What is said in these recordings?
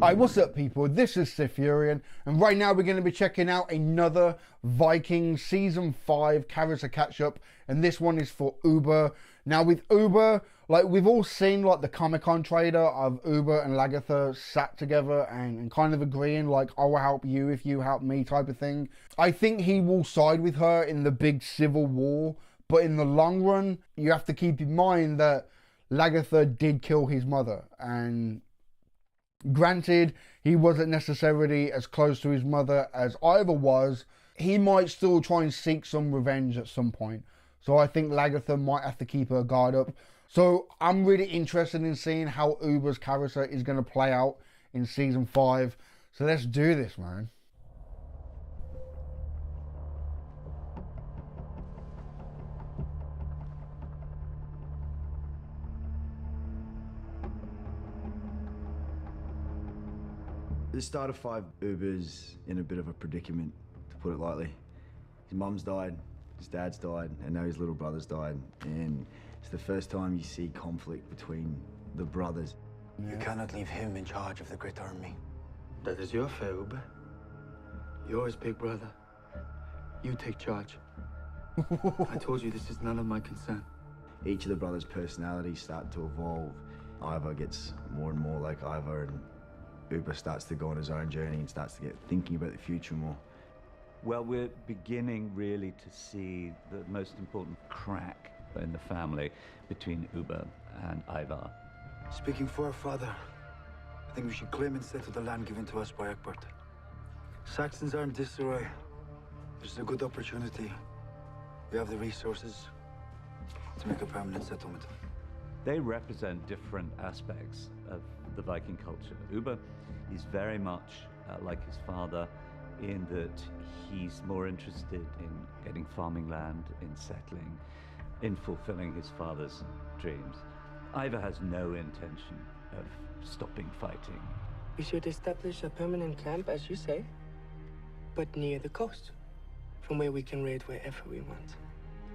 Alright, what's up people? This is SiTHFuRion, and right now we're going to be checking out another Vikings Season 5 character catch-up, and this one is for Ubbe. Now with Ubbe, like we've all seen like the Comic-Con trailer of Ubbe and Lagertha sat together and kind of agreeing like, I will help you if you help me type of thing. I think he will side with her in the big civil war, but in the long run, you have to keep in mind that Lagertha did kill his mother, and granted, he wasn't necessarily as close to his mother as Ivar was. He might still try and seek some revenge at some point. So I think Lagertha might have to keep her guard up. So I'm really interested in seeing how Ubbe's character is going to play out in Season 5. So let's do this, man. At the start of 5, Ubbe's in a bit of a predicament, to put it lightly. His mum's died, his dad's died, and now his little brother's died. And it's the first time you see conflict between the brothers. You cannot leave him in charge of the great army. That is your affair, Ubbe. Yours, big brother. You take charge. I told you this is none of my concern. Each of the brothers' personalities start to evolve. Ivar gets more and more like Ivar, and Ubbe starts to go on his own journey and starts to get thinking about the future more. Well, we're beginning really to see the most important crack in the family between Ubbe and Ivar. Speaking for our father, I think we should claim and settle the land given to us by Egbert. Saxons are in disarray. This is a good opportunity. We have the resources to make a permanent settlement. They represent different aspects of the Viking culture. Ubbe is very much like his father in that he's more interested in getting farming land, in settling, in fulfilling his father's dreams. Ivar has no intention of stopping fighting. We should establish a permanent camp, as you say, but near the coast, from where we can raid wherever we want.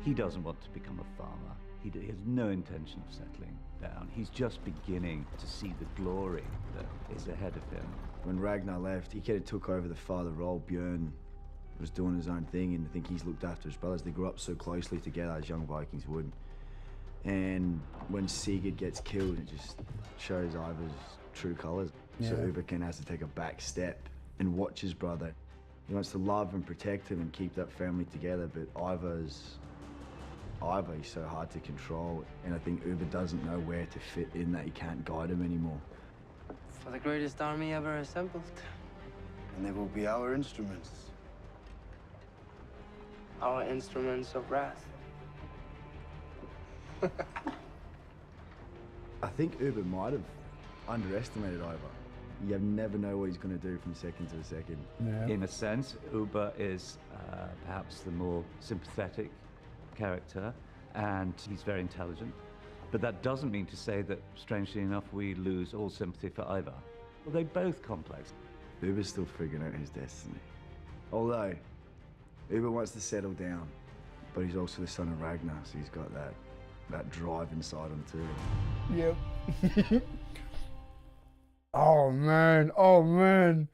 He doesn't want to become a farmer. He has no intention of settling down. He's just beginning to see the glory that is ahead of him. When Ragnar left, he kind of took over the father role. Björn was doing his own thing, and I think he's looked after his brothers. They grew up so closely together, as young Vikings would. And when Sigurd gets killed, it just shows Ivar's true colours. Yeah. So Ubbe kind of has to take a back step and watch his brother. He wants to love and protect him and keep that family together, but Ivar is so hard to control, and I think Ubbe doesn't know where to fit in that. He can't guide him anymore. For the greatest army ever assembled. And they will be our instruments. Our instruments of wrath. I think Ubbe might have underestimated Ivar. You never know what he's going to do from second to second. Yeah. In a sense, Ubbe is perhaps the more sympathetic character, and he's very intelligent. But that doesn't mean to say that, strangely enough, we lose all sympathy for Ivar. Well, they're both complex. Ubbe's still figuring out his destiny. Although, Ubbe wants to settle down, but he's also the son of Ragnar, so he's got that drive inside him too. Yep. Oh man.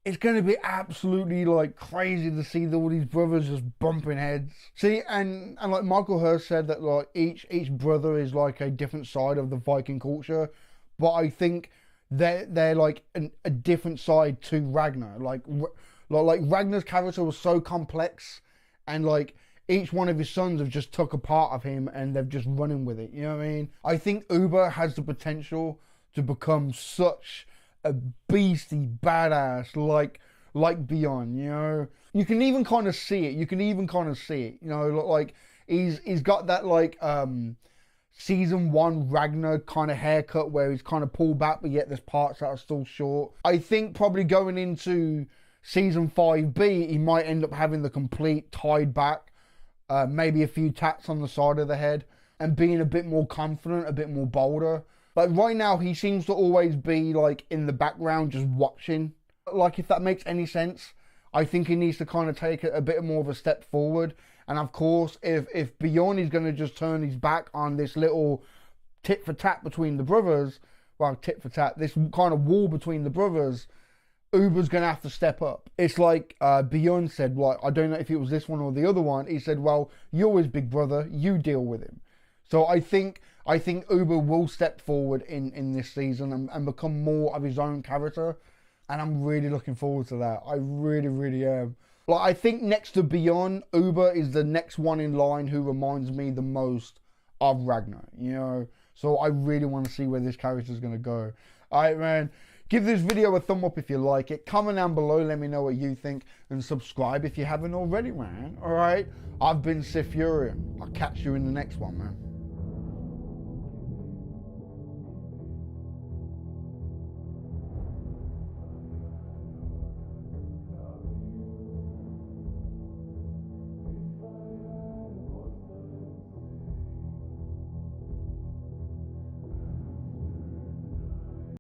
It's going to be absolutely like crazy to see all these brothers just bumping heads. See, and like Michael Hurst said that like each brother is like a different side of the Viking culture, but I think they're like a different side to Ragnar. Like Ragnar's character was so complex, and like each one of his sons have just took a part of him and they've just running with it. You know what I mean? I think Ubbe has the potential to become such a beastie badass like Bjorn, you know. You can even kind of see it. You know, like he's got that like season 1 Ragnar kind of haircut where he's kind of pulled back, but yet there's parts that are still short. I think probably going into season 5B, he might end up having the complete tied back, maybe a few tats on the side of the head, and being a bit more confident, a bit more bolder. Like right now, he seems to always be like in the background just watching. Like if that makes any sense, I think he needs to kind of take a bit more of a step forward. And of course, if Bjorn is going to just turn his back on this little tit for tat between the brothers, well, tit for tat, this kind of war between the brothers, Ubbe's going to have to step up. It's like Bjorn said, like, I don't know if it was this one or the other one. He said, well, you're his big brother, you deal with him. So I think Ubbe will step forward in this season and become more of his own character. And I'm really looking forward to that. I really, really am. Like, I think next to Bjorn, Ubbe is the next one in line who reminds me the most of Ragnar, you know? So I really want to see where this character is going to go. All right, man. Give this video a thumb up if you like it. Comment down below, let me know what you think. And subscribe if you haven't already, man. All right? I've been SiTHFuRion. I'll catch you in the next one, man.